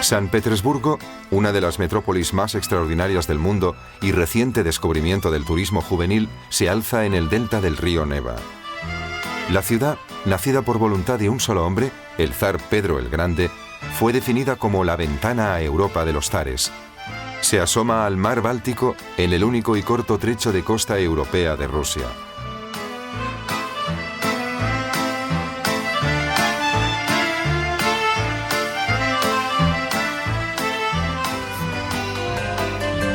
San Petersburgo, una de las metrópolis más extraordinarias del mundo y reciente descubrimiento del turismo juvenil, se alza en el delta del río Neva. La ciudad, nacida por voluntad de un solo hombre, el zar Pedro el Grande, fue definida como la ventana a Europa de los zares. Se asoma al mar Báltico en el único y corto trecho de costa europea de Rusia.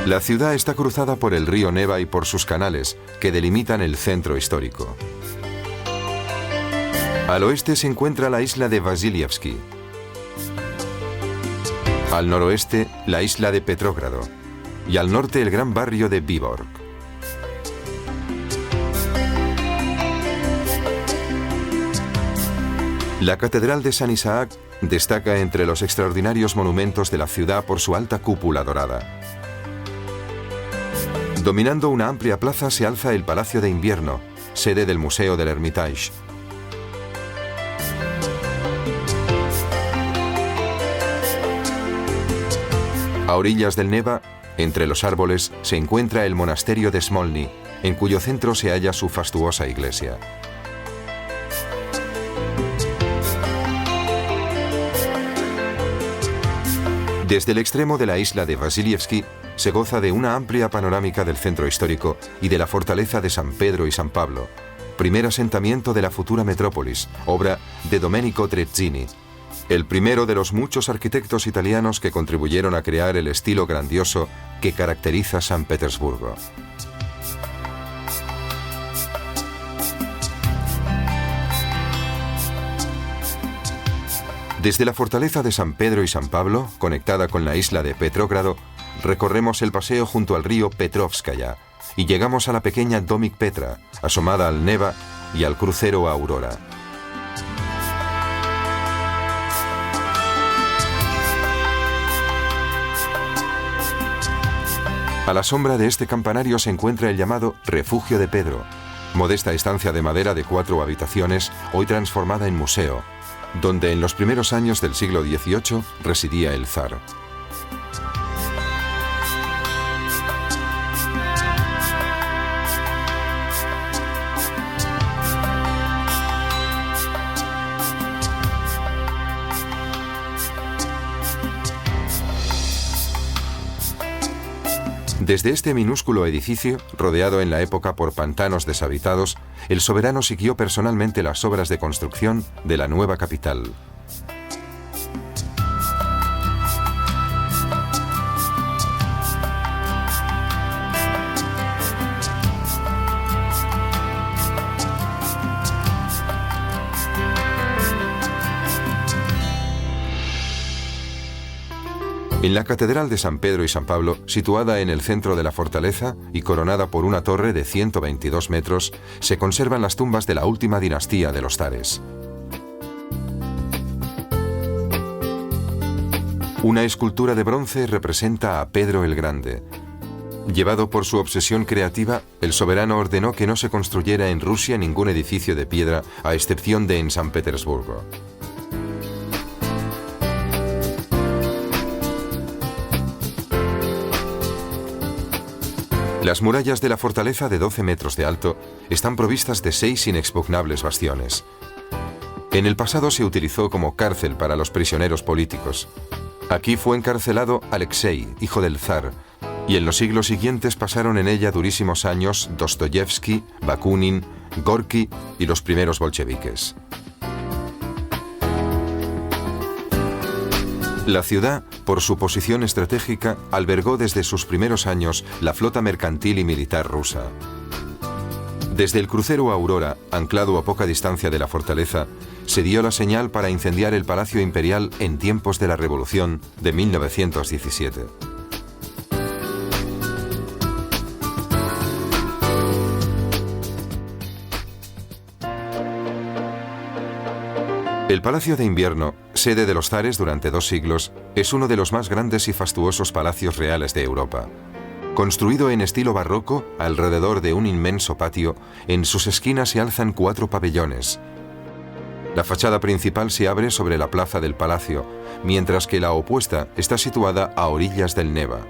La ciudad está cruzada por el río Neva y por sus canales, que delimitan el centro histórico. Al oeste se encuentra la isla de Vasilievsky. Al noroeste, la isla de Petrógrado. Y al norte, el gran barrio de Vyborg. La Catedral de San Isaac destaca entre los extraordinarios monumentos de la ciudad por su alta cúpula dorada. Dominando una amplia plaza se alza el Palacio de Invierno, sede del Museo del Hermitage. A orillas del Neva, entre los árboles, se encuentra el monasterio de Smolny, en cuyo centro se halla su fastuosa iglesia. Desde el extremo de la isla de Vasilievsky se goza de una amplia panorámica del centro histórico y de la fortaleza de San Pedro y San Pablo, primer asentamiento de la futura metrópolis, obra de Domenico Trezzini, el primero de los muchos arquitectos italianos que contribuyeron a crear el estilo grandioso que caracteriza San Petersburgo. Desde la fortaleza de San Pedro y San Pablo, conectada con la isla de Petrógrado, recorremos el paseo junto al río Petrovskaya y llegamos a la pequeña Domik Petra, asomada al Neva, y al crucero Aurora. A la sombra de este campanario se encuentra el llamado Refugio de Pedro, modesta estancia de madera de 4 habitaciones, hoy transformada en museo, donde en los primeros años del siglo XVIII residía el zar. Desde este minúsculo edificio, rodeado en la época por pantanos deshabitados, el soberano siguió personalmente las obras de construcción de la nueva capital. En la Catedral de San Pedro y San Pablo, situada en el centro de la fortaleza y coronada por una torre de 122 metros, se conservan las tumbas de la última dinastía de los zares. Una escultura de bronce representa a Pedro el Grande. Llevado por su obsesión creativa, el soberano ordenó que no se construyera en Rusia ningún edificio de piedra, a excepción de en San Petersburgo. Las murallas de la fortaleza, de 12 metros de alto, están provistas de 6 inexpugnables bastiones. En el pasado se utilizó como cárcel para los prisioneros políticos. Aquí fue encarcelado Alexei, hijo del zar, y en los siglos siguientes pasaron en ella durísimos años Dostoyevsky, Bakunin, Gorki y los primeros bolcheviques. La ciudad, por su posición estratégica, albergó desde sus primeros años la flota mercantil y militar rusa. Desde el crucero Aurora, anclado a poca distancia de la fortaleza, se dio la señal para incendiar el Palacio Imperial en tiempos de la Revolución de 1917. El Palacio de Invierno, sede de los zares durante 2 siglos, es uno de los más grandes y fastuosos palacios reales de Europa. Construido en estilo barroco, alrededor de un inmenso patio, en sus esquinas se alzan 4 pabellones. La fachada principal se abre sobre la plaza del palacio, mientras que la opuesta está situada a orillas del Neva.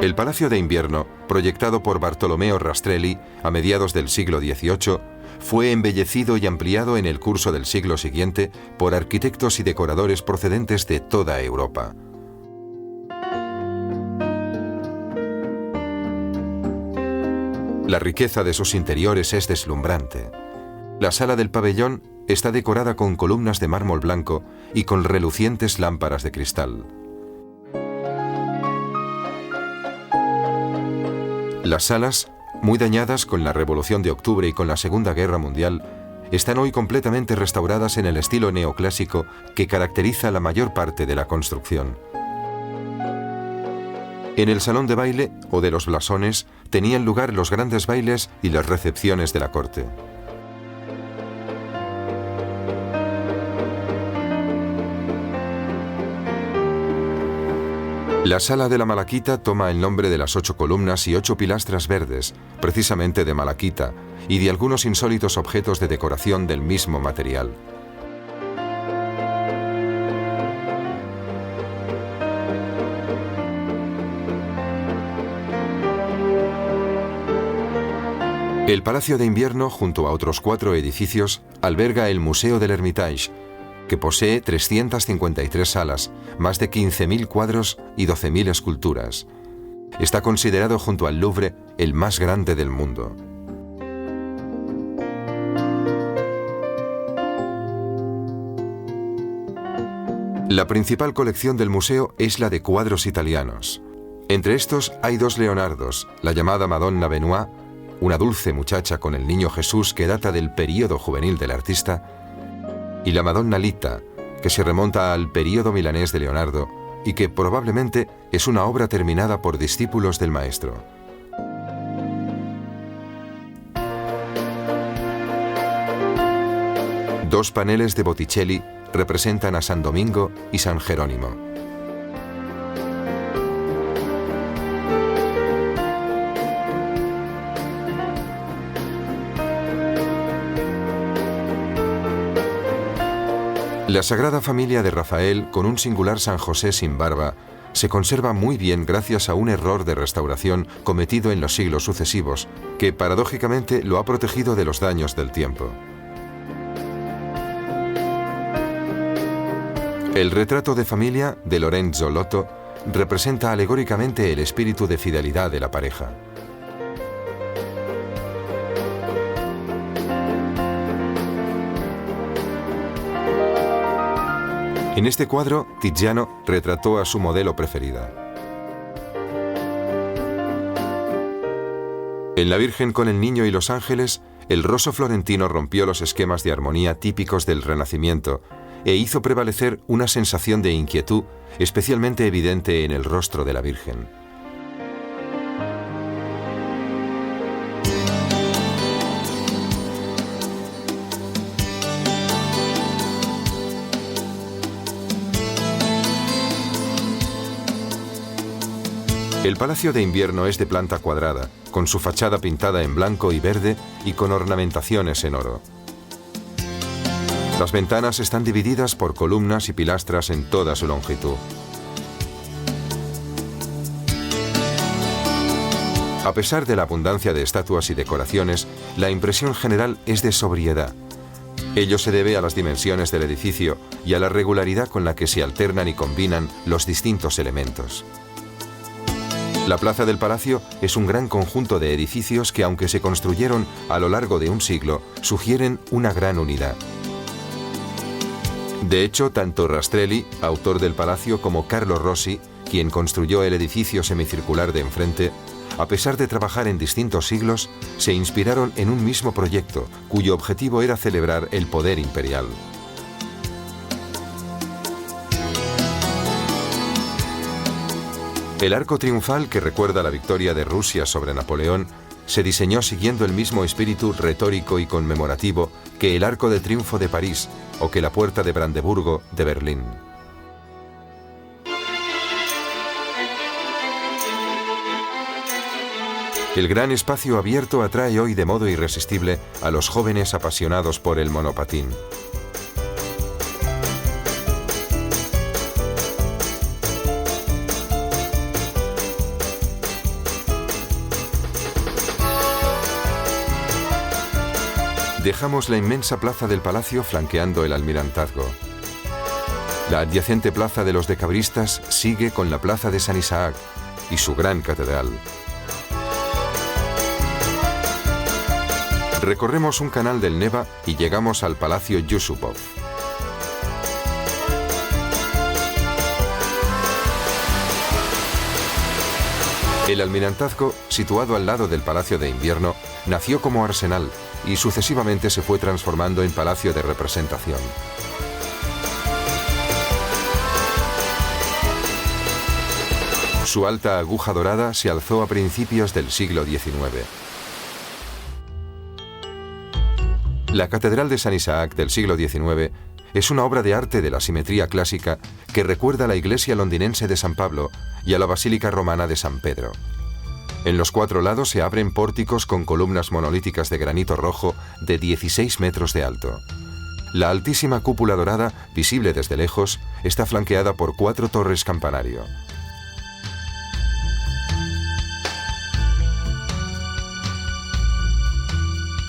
El Palacio de Invierno, proyectado por Bartolomeo Rastrelli a mediados del siglo XVIII, fue embellecido y ampliado en el curso del siglo siguiente por arquitectos y decoradores procedentes de toda Europa. La riqueza de sus interiores es deslumbrante. La sala del pabellón está decorada con columnas de mármol blanco y con relucientes lámparas de cristal. Las salas, muy dañadas con la Revolución de Octubre y con la Segunda Guerra Mundial, están hoy completamente restauradas en el estilo neoclásico que caracteriza la mayor parte de la construcción. En el salón de baile o de los blasones tenían lugar los grandes bailes y las recepciones de la corte. La sala de la Malaquita toma el nombre de las 8 columnas y 8 pilastras verdes, precisamente de malaquita, y de algunos insólitos objetos de decoración del mismo material. El Palacio de Invierno, junto a otros 4 edificios, alberga el Museo del Hermitage, que posee 353 salas, más de 15.000 cuadros y 12.000 esculturas. Está considerado junto al Louvre el más grande del mundo. La principal colección del museo es la de cuadros italianos. Entre estos hay 2 Leonardos, la llamada Madonna Benois, una dulce muchacha con el niño Jesús que data del período juvenil del artista, y la Madonna Lita, que se remonta al período milanés de Leonardo y que probablemente es una obra terminada por discípulos del maestro. Dos paneles de Botticelli representan a San Domingo y San Jerónimo. La Sagrada Familia de Rafael, con un singular San José sin barba, se conserva muy bien gracias a un error de restauración cometido en los siglos sucesivos, que paradójicamente lo ha protegido de los daños del tiempo. El retrato de familia de Lorenzo Lotto representa alegóricamente el espíritu de fidelidad de la pareja. En este cuadro, Tiziano retrató a su modelo preferida. En La Virgen con el Niño y los Ángeles, el Rosso florentino rompió los esquemas de armonía típicos del Renacimiento e hizo prevalecer una sensación de inquietud especialmente evidente en el rostro de la Virgen. El Palacio de Invierno es de planta cuadrada, con su fachada pintada en blanco y verde y con ornamentaciones en oro. Las ventanas están divididas por columnas y pilastras en toda su longitud. A pesar de la abundancia de estatuas y decoraciones, la impresión general es de sobriedad. Ello se debe a las dimensiones del edificio y a la regularidad con la que se alternan y combinan los distintos elementos. La plaza del Palacio es un gran conjunto de edificios que, aunque se construyeron a lo largo de un siglo, sugieren una gran unidad. De hecho, tanto Rastrelli, autor del palacio, como Carlo Rossi, quien construyó el edificio semicircular de enfrente, a pesar de trabajar en distintos siglos, se inspiraron en un mismo proyecto, cuyo objetivo era celebrar el poder imperial. El arco triunfal, que recuerda la victoria de Rusia sobre Napoleón, se diseñó siguiendo el mismo espíritu retórico y conmemorativo que el Arco de Triunfo de París o que la Puerta de Brandeburgo de Berlín. El gran espacio abierto atrae hoy de modo irresistible a los jóvenes apasionados por el monopatín. Dejamos la inmensa plaza del palacio flanqueando el almirantazgo. La adyacente plaza de los decabristas sigue con la plaza de San Isaac y su gran catedral. Recorremos un canal del Neva y llegamos al Palacio Yusupov. El almirantazgo, situado al lado del Palacio de Invierno, nació como arsenal y sucesivamente se fue transformando en palacio de representación. Su alta aguja dorada se alzó a principios del siglo XIX. La Catedral de San Isaac del siglo XIX es una obra de arte de la simetría clásica que recuerda a la iglesia londinense de San Pablo y a la Basílica Romana de San Pedro. En los cuatro lados se abren pórticos con columnas monolíticas de granito rojo de 16 metros de alto. La altísima cúpula dorada, visible desde lejos, está flanqueada por 4 torres campanario.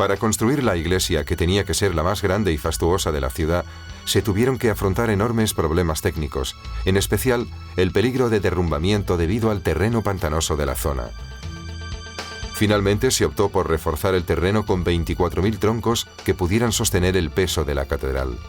Para construir la iglesia, que tenía que ser la más grande y fastuosa de la ciudad, se tuvieron que afrontar enormes problemas técnicos, en especial el peligro de derrumbamiento debido al terreno pantanoso de la zona. Finalmente se optó por reforzar el terreno con 24.000 troncos que pudieran sostener el peso de la catedral.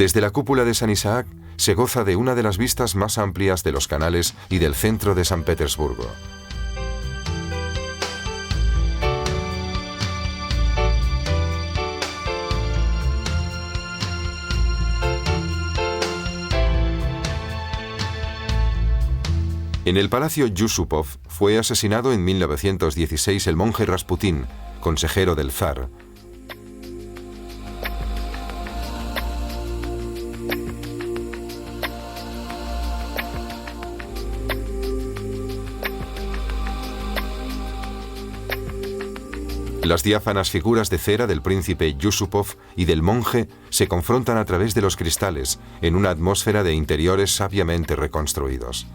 Desde la cúpula de San Isaac se goza de una de las vistas más amplias de los canales y del centro de San Petersburgo. En el Palacio Yusupov fue asesinado en 1916 el monje Rasputín, consejero del zar. Las diáfanas figuras de cera del príncipe Yusupov y del monje se confrontan a través de los cristales en una atmósfera de interiores sabiamente reconstruidos.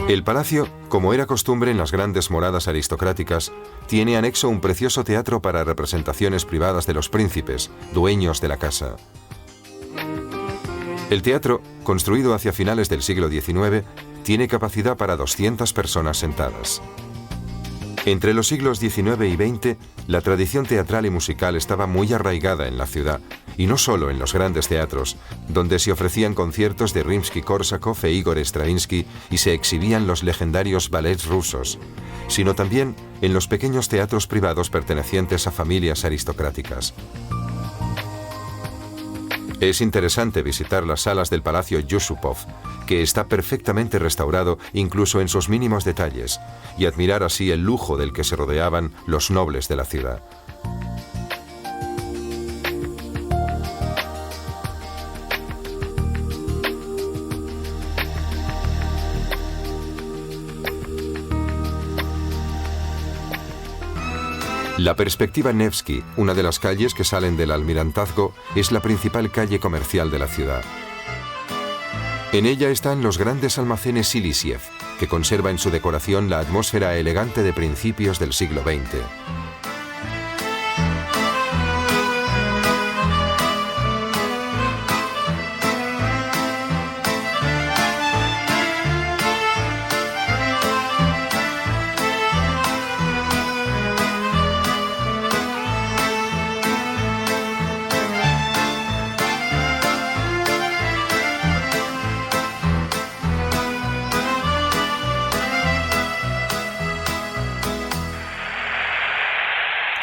El palacio, como era costumbre en las grandes moradas aristocráticas, tiene anexo un precioso teatro para representaciones privadas de los príncipes, dueños de la casa. El teatro, construido hacia finales del siglo XIX, tiene capacidad para 200 personas sentadas. Entre los siglos XIX y XX, la tradición teatral y musical estaba muy arraigada en la ciudad, y no solo en los grandes teatros, donde se ofrecían conciertos de Rimsky-Korsakov e Igor Stravinsky y se exhibían los legendarios ballets rusos, sino también en los pequeños teatros privados pertenecientes a familias aristocráticas. Es interesante visitar las salas del Palacio Yusupov, que está perfectamente restaurado incluso en sus mínimos detalles, y admirar así el lujo del que se rodeaban los nobles de la ciudad. La perspectiva Nevsky, una de las calles que salen del almirantazgo, es la principal calle comercial de la ciudad. En ella están los grandes almacenes Silisiev, que conserva en su decoración la atmósfera elegante de principios del siglo XX.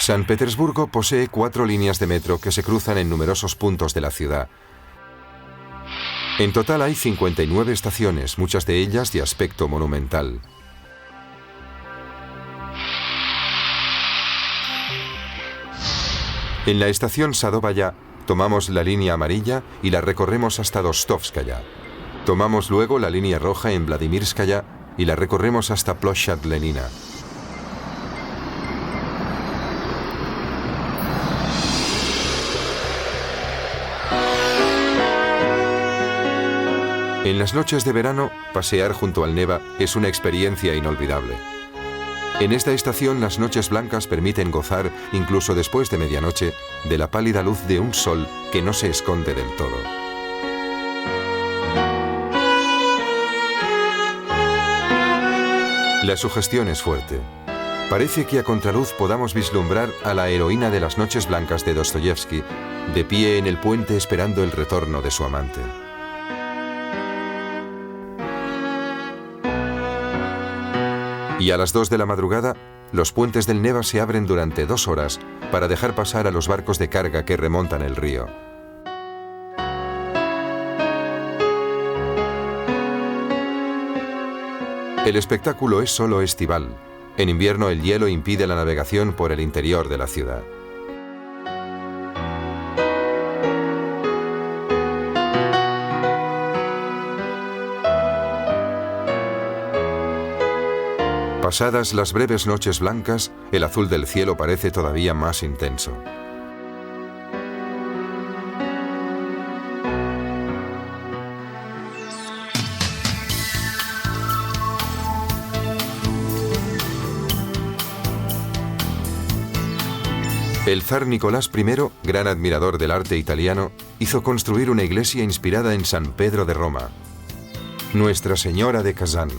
San Petersburgo posee 4 líneas de metro que se cruzan en numerosos puntos de la ciudad. En total hay 59 estaciones, muchas de ellas de aspecto monumental. En la estación Sadovaya tomamos la línea amarilla y la recorremos hasta Dostovskaya. Tomamos luego la línea roja en Vladimirskaya y la recorremos hasta Ploshchad Lenina. En las noches de verano, pasear junto al Neva es una experiencia inolvidable. En esta estación las noches blancas permiten gozar, incluso después de medianoche, de la pálida luz de un sol que no se esconde del todo. La sugestión es fuerte. Parece que a contraluz podamos vislumbrar a la heroína de las noches blancas de Dostoyevsky, de pie en el puente esperando el retorno de su amante. Y a las 2 de la madrugada, los puentes del Neva se abren durante 2 horas para dejar pasar a los barcos de carga que remontan el río. El espectáculo es solo estival. En invierno el hielo impide la navegación por el interior de la ciudad. Pasadas las breves noches blancas, el azul del cielo parece todavía más intenso. El zar Nicolás I, gran admirador del arte italiano, hizo construir una iglesia inspirada en San Pedro de Roma, Nuestra Señora de Kazán.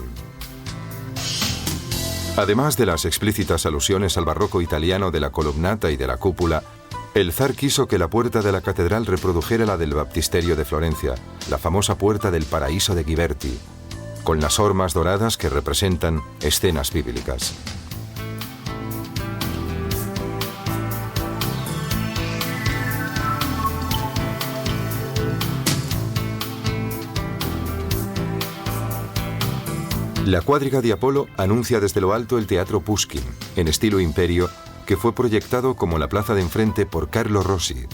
Además de las explícitas alusiones al barroco italiano de la columnata y de la cúpula, el zar quiso que la puerta de la catedral reprodujera la del baptisterio de Florencia, la famosa puerta del paraíso de Ghiberti, con las hormas doradas que representan escenas bíblicas. La cuadriga de Apolo anuncia desde lo alto el Teatro Pushkin, en estilo imperio, que fue proyectado como la plaza de enfrente por Carlo Rossi,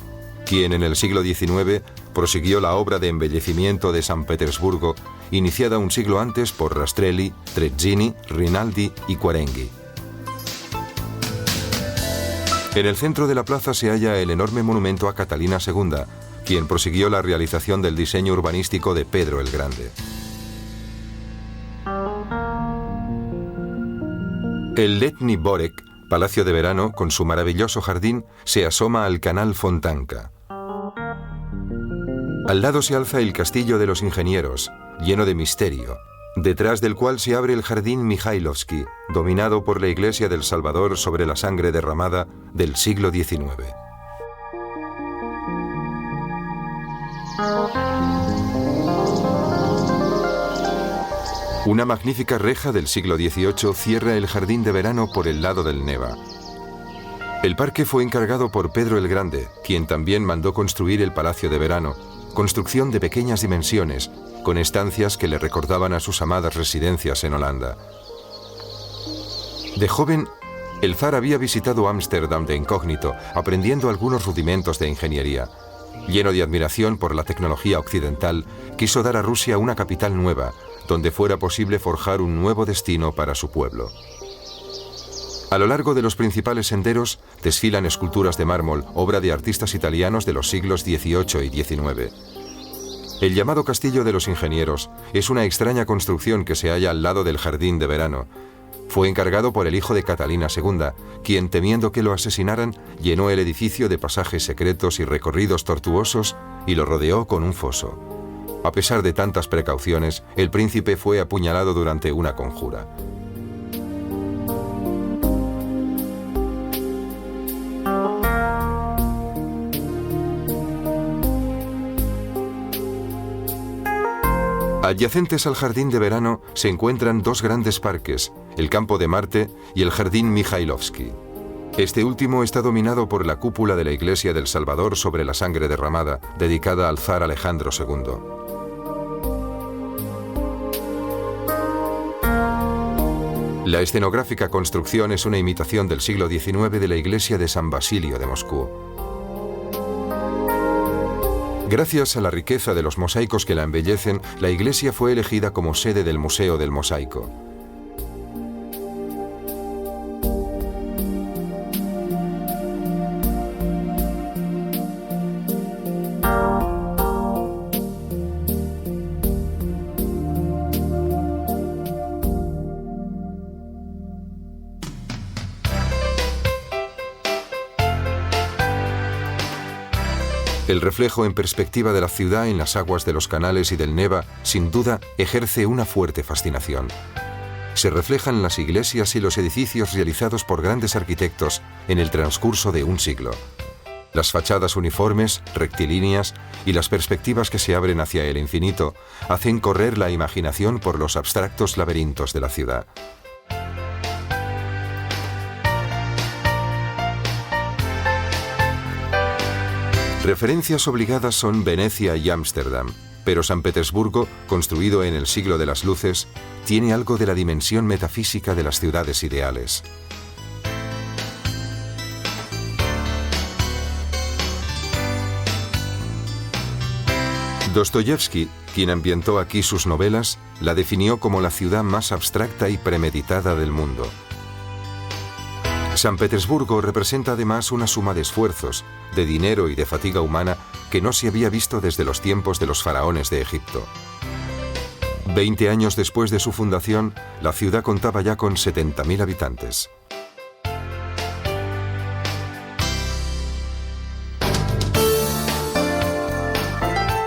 quien en el siglo XIX prosiguió la obra de embellecimiento de San Petersburgo, iniciada un siglo antes por Rastrelli, Trezzini, Rinaldi y Quarenghi. En el centro de la plaza se halla el enorme monumento a Catalina II, quien prosiguió la realización del diseño urbanístico de Pedro el Grande. El Letni Dvorek, palacio de verano con su maravilloso jardín, se asoma al canal Fontanka. Al lado se alza el castillo de los ingenieros, lleno de misterio, detrás del cual se abre el jardín Mikhailovsky, dominado por la iglesia del Salvador sobre la sangre derramada del siglo XIX. Una magnífica reja del siglo XVIII cierra el jardín de verano por el lado del Neva. El parque fue encargado por Pedro el Grande, quien también mandó construir el palacio de verano, construcción de pequeñas dimensiones, con estancias que le recordaban a sus amadas residencias en Holanda. De joven, el zar había visitado Ámsterdam de incógnito, aprendiendo algunos rudimentos de ingeniería. Lleno de admiración por la tecnología occidental, quiso dar a Rusia una capital nueva, donde fuera posible forjar un nuevo destino para su pueblo. A lo largo de los principales senderos desfilan esculturas de mármol, obra de artistas italianos de los siglos XVIII y XIX. El llamado Castillo de los Ingenieros es una extraña construcción que se halla al lado del jardín de verano. Fue encargado por el hijo de Catalina II, quien, temiendo que lo asesinaran, llenó el edificio de pasajes secretos y recorridos tortuosos y lo rodeó con un foso. A pesar de tantas precauciones, el príncipe fue apuñalado durante una conjura. Adyacentes al jardín de verano se encuentran dos grandes parques, el campo de Marte y el jardín Mikhailovsky. Este último está dominado por la cúpula de la Iglesia del Salvador sobre la sangre derramada, dedicada al zar Alejandro II. La escenográfica construcción es una imitación del siglo XIX de la iglesia de San Basilio de Moscú. Gracias a la riqueza de los mosaicos que la embellecen, la iglesia fue elegida como sede del Museo del Mosaico. El reflejo en perspectiva de la ciudad en las aguas de los canales y del Neva, sin duda, ejerce una fuerte fascinación. Se reflejan las iglesias y los edificios realizados por grandes arquitectos en el transcurso de un siglo. Las fachadas uniformes, rectilíneas y las perspectivas que se abren hacia el infinito hacen correr la imaginación por los abstractos laberintos de la ciudad. Referencias obligadas son Venecia y Ámsterdam, pero San Petersburgo, construido en el siglo de las luces, tiene algo de la dimensión metafísica de las ciudades ideales. Dostoyevsky, quien ambientó aquí sus novelas, la definió como la ciudad más abstracta y premeditada del mundo. San Petersburgo representa además una suma de esfuerzos, de dinero y de fatiga humana que no se había visto desde los tiempos de los faraones de Egipto. 20 años después de su fundación, la ciudad contaba ya con 70.000 habitantes.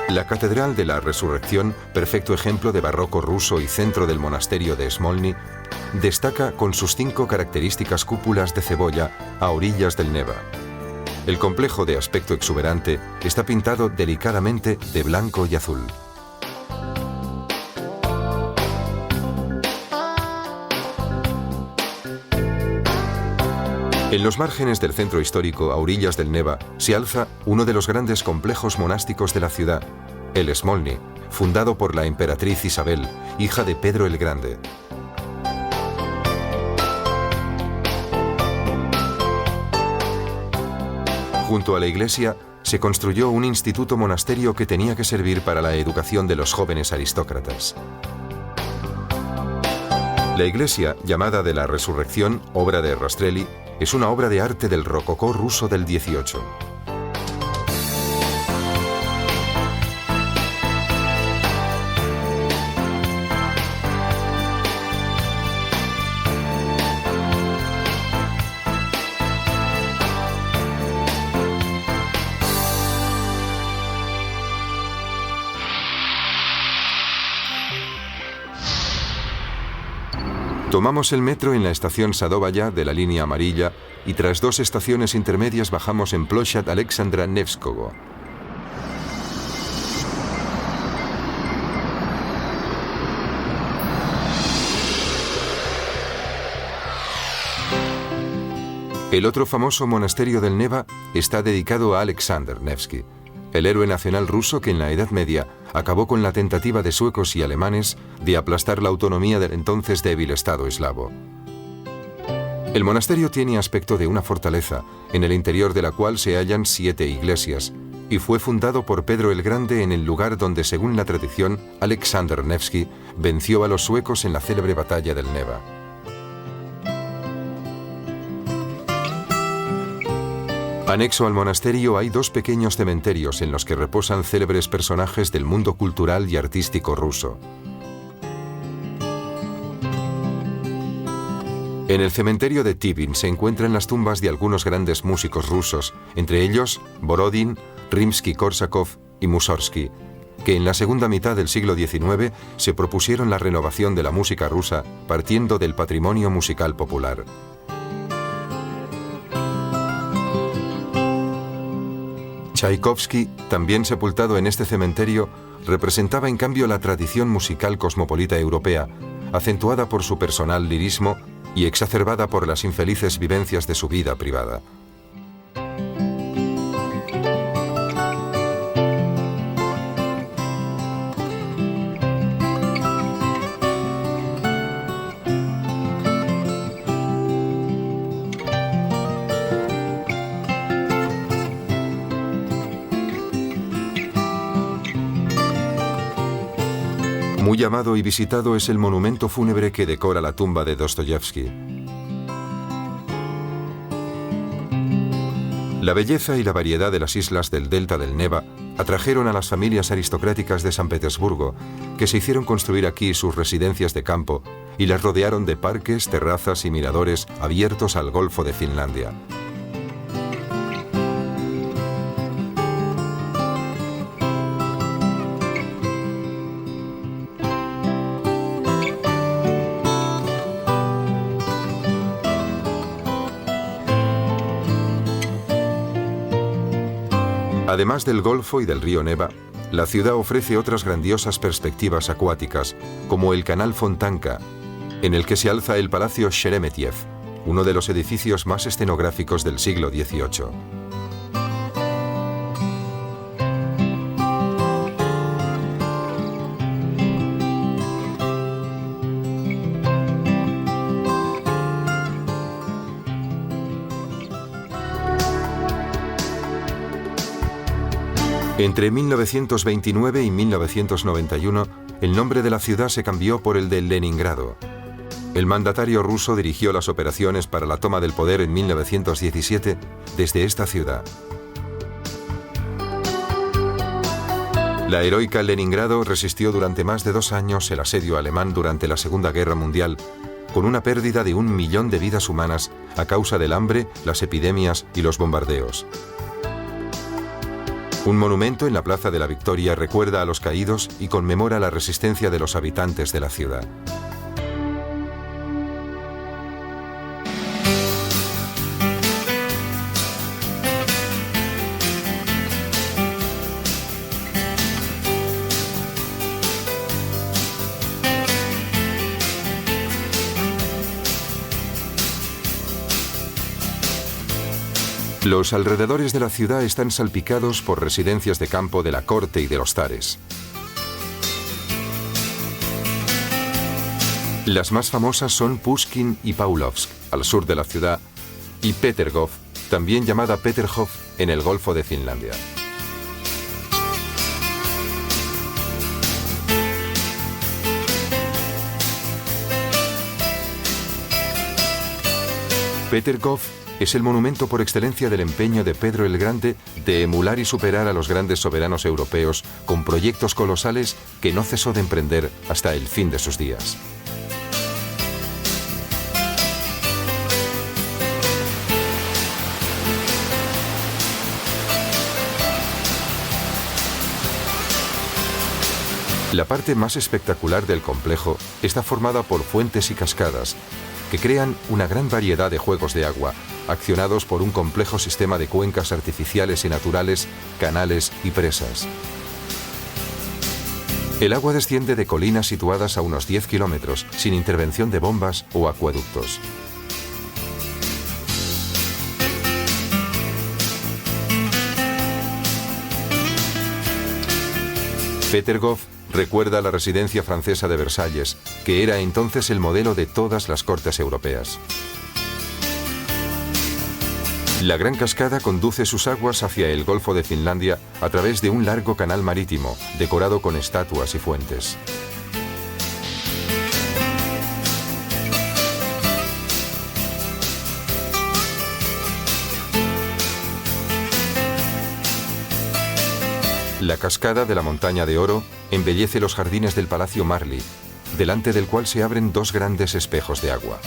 La Catedral de la Resurrección, perfecto ejemplo de barroco ruso y centro del monasterio de Smolny, destaca con sus 5 características cúpulas de cebolla a orillas del Neva. El complejo, de aspecto exuberante, está pintado delicadamente de blanco y azul. En los márgenes del centro histórico, a orillas del Neva, se alza uno de los grandes complejos monásticos de la ciudad, el Smolny, fundado por la emperatriz Isabel, hija de Pedro el Grande. Junto a la iglesia se construyó un instituto monasterio que tenía que servir para la educación de los jóvenes aristócratas. La iglesia, llamada de la Resurrección, obra de Rastrelli, es una obra de arte del rococó ruso del XVIII. Tomamos el metro en la estación Sadovaya de la línea amarilla y tras 2 estaciones intermedias bajamos en Ploshad Alexandra Nevskogo. El otro famoso monasterio del Neva está dedicado a Alexander Nevsky, el héroe nacional ruso que en la Edad Media acabó con la tentativa de suecos y alemanes de aplastar la autonomía del entonces débil Estado eslavo. El monasterio tiene aspecto de una fortaleza, en el interior de la cual se hallan 7 iglesias, y fue fundado por Pedro el Grande en el lugar donde, según la tradición, Alexander Nevsky venció a los suecos en la célebre batalla del Neva. Anexo al monasterio hay 2 pequeños cementerios en los que reposan célebres personajes del mundo cultural y artístico ruso. En el cementerio de Tibin se encuentran las tumbas de algunos grandes músicos rusos, entre ellos Borodin, Rimsky-Korsakov y Mussorgsky, que en la segunda mitad del siglo XIX se propusieron la renovación de la música rusa partiendo del patrimonio musical popular. Tchaikovsky, también sepultado en este cementerio, representaba en cambio la tradición musical cosmopolita europea, acentuada por su personal lirismo y exacerbada por las infelices vivencias de su vida privada. Muy amado y visitado es el monumento fúnebre que decora la tumba de Dostoyevski. La belleza y la variedad de las islas del delta del Neva atrajeron a las familias aristocráticas de San Petersburgo, que se hicieron construir aquí sus residencias de campo y las rodearon de parques, terrazas y miradores abiertos al Golfo de Finlandia. Además del Golfo y del río Neva, la ciudad ofrece otras grandiosas perspectivas acuáticas, como el Canal Fontanka, en el que se alza el Palacio Sheremetyev, uno de los edificios más escenográficos del siglo XVIII. Entre 1929 y 1991, el nombre de la ciudad se cambió por el de Leningrado. El mandatario ruso dirigió las operaciones para la toma del poder en 1917 desde esta ciudad. La heroica Leningrado resistió durante más de 2 años el asedio alemán durante la Segunda Guerra Mundial, con una pérdida de 1 millón de vidas humanas a causa del hambre, las epidemias y los bombardeos. Un monumento en la Plaza de la Victoria recuerda a los caídos y conmemora la resistencia de los habitantes de la ciudad. Los alrededores de la ciudad están salpicados por residencias de campo de la corte y de los zares. Las más famosas son Pushkin y Pavlovsk, al sur de la ciudad, y Petergov, también llamada Peterhof, en el Golfo de Finlandia. Petergov es el monumento por excelencia del empeño de Pedro el Grande de emular y superar a los grandes soberanos europeos con proyectos colosales que no cesó de emprender hasta el fin de sus días. La parte más espectacular del complejo está formada por fuentes y cascadas, que crean una gran variedad de juegos de agua, accionados por un complejo sistema de cuencas artificiales y naturales, canales y presas. El agua desciende de colinas situadas a unos 10 kilómetros, sin intervención de bombas o acueductos. Petergov recuerda la residencia francesa de Versalles, que era entonces el modelo de todas las cortes europeas. La gran cascada conduce sus aguas hacia el Golfo de Finlandia a través de un largo canal marítimo, decorado con estatuas y fuentes. La cascada de la Montaña de Oro embellece los jardines del Palacio Marly, delante del cual se abren 2 grandes espejos de agua.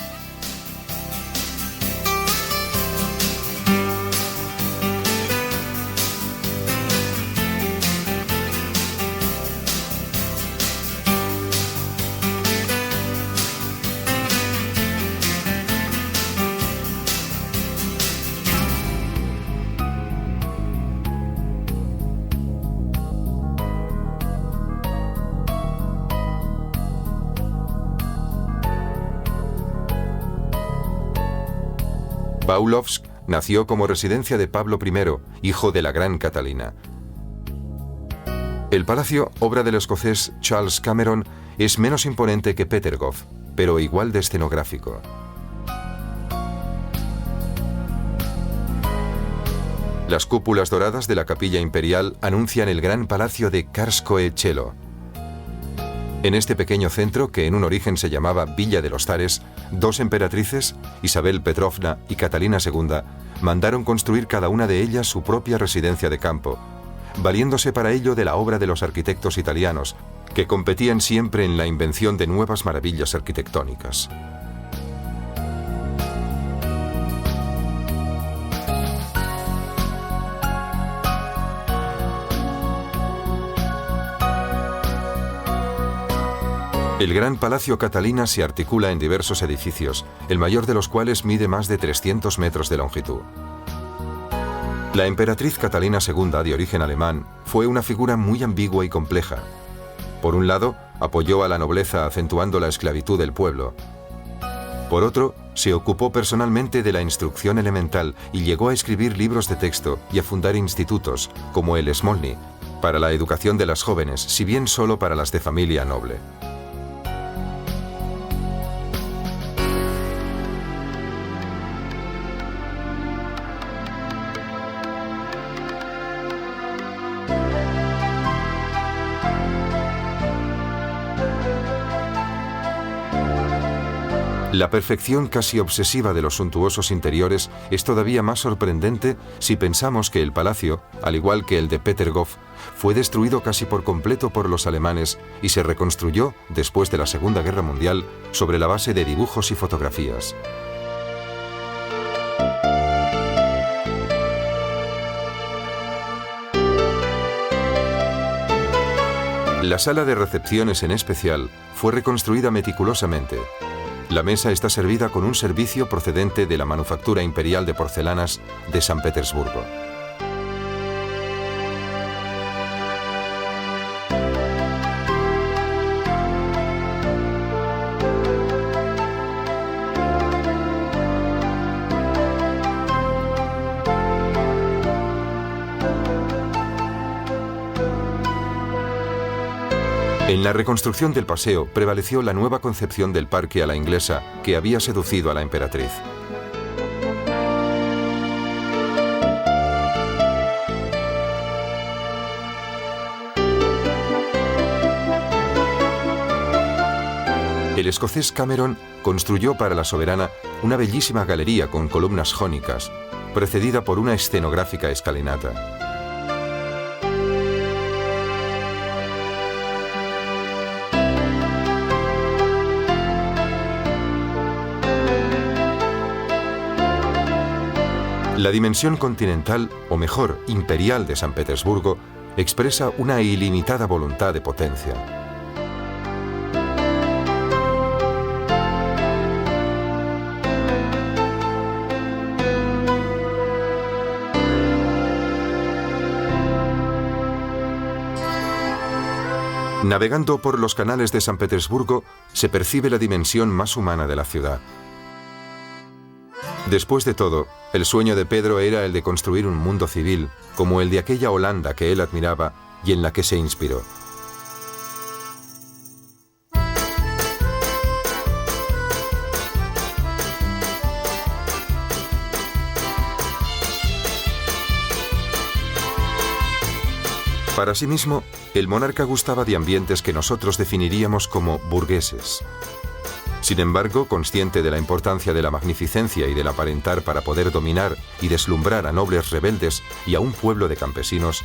Baulovsk nació como residencia de Pablo I, hijo de la gran Catalina. El palacio, obra del escocés Charles Cameron, es menos imponente que Petergof, pero igual de escenográfico. Las cúpulas doradas de la capilla imperial anuncian el gran palacio de Karskoe Selo. En este pequeño centro, que en un origen se llamaba Villa de los Zares, dos emperatrices, Isabel Petrovna y Catalina II, mandaron construir cada una de ellas su propia residencia de campo, valiéndose para ello de la obra de los arquitectos italianos, que competían siempre en la invención de nuevas maravillas arquitectónicas. El gran Palacio Catalina se articula en diversos edificios, el mayor de los cuales mide más de 300 metros de longitud. La emperatriz Catalina II, de origen alemán, fue una figura muy ambigua y compleja. Por un lado, apoyó a la nobleza acentuando la esclavitud del pueblo. Por otro, se ocupó personalmente de la instrucción elemental y llegó a escribir libros de texto y a fundar institutos, como el Smolny, para la educación de las jóvenes, si bien solo para las de familia noble. La perfección casi obsesiva de los suntuosos interiores es todavía más sorprendente si pensamos que el palacio, al igual que el de Petergof, fue destruido casi por completo por los alemanes y se reconstruyó, después de la Segunda Guerra Mundial, sobre la base de dibujos y fotografías. La sala de recepciones en especial fue reconstruida meticulosamente. La mesa está servida con un servicio procedente de la manufactura imperial de porcelanas de San Petersburgo. En la reconstrucción del paseo prevaleció la nueva concepción del parque a la inglesa que había seducido a la emperatriz. El escocés Cameron construyó para la soberana una bellísima galería con columnas jónicas, precedida por una escenográfica escalinata. La dimensión continental, o mejor, imperial de San Petersburgo, expresa una ilimitada voluntad de potencia. Navegando por los canales de San Petersburgo, se percibe la dimensión más humana de la ciudad. Después de todo, el sueño de Pedro era el de construir un mundo civil, como el de aquella Holanda que él admiraba y en la que se inspiró. Para sí mismo, el monarca gustaba de ambientes que nosotros definiríamos como burgueses. Sin embargo, consciente de la importancia de la magnificencia y del aparentar para poder dominar y deslumbrar a nobles rebeldes y a un pueblo de campesinos,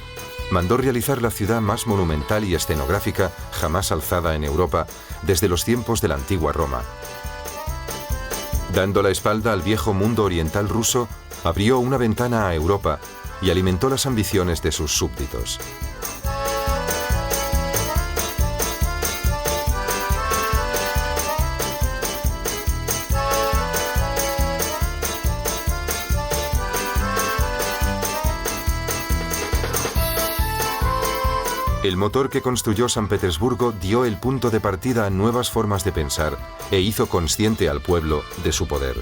mandó realizar la ciudad más monumental y escenográfica jamás alzada en Europa desde los tiempos de la antigua Roma. Dando la espalda al viejo mundo oriental ruso, abrió una ventana a Europa y alimentó las ambiciones de sus súbditos. El motor que construyó San Petersburgo dio el punto de partida a nuevas formas de pensar e hizo consciente al pueblo de su poder.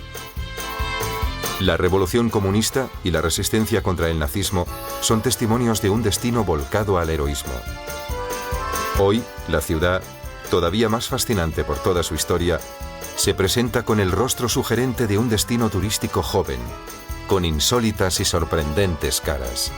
La revolución comunista y la resistencia contra el nazismo son testimonios de un destino volcado al heroísmo. Hoy, la ciudad, todavía más fascinante por toda su historia, se presenta con el rostro sugerente de un destino turístico joven, con insólitas y sorprendentes caras.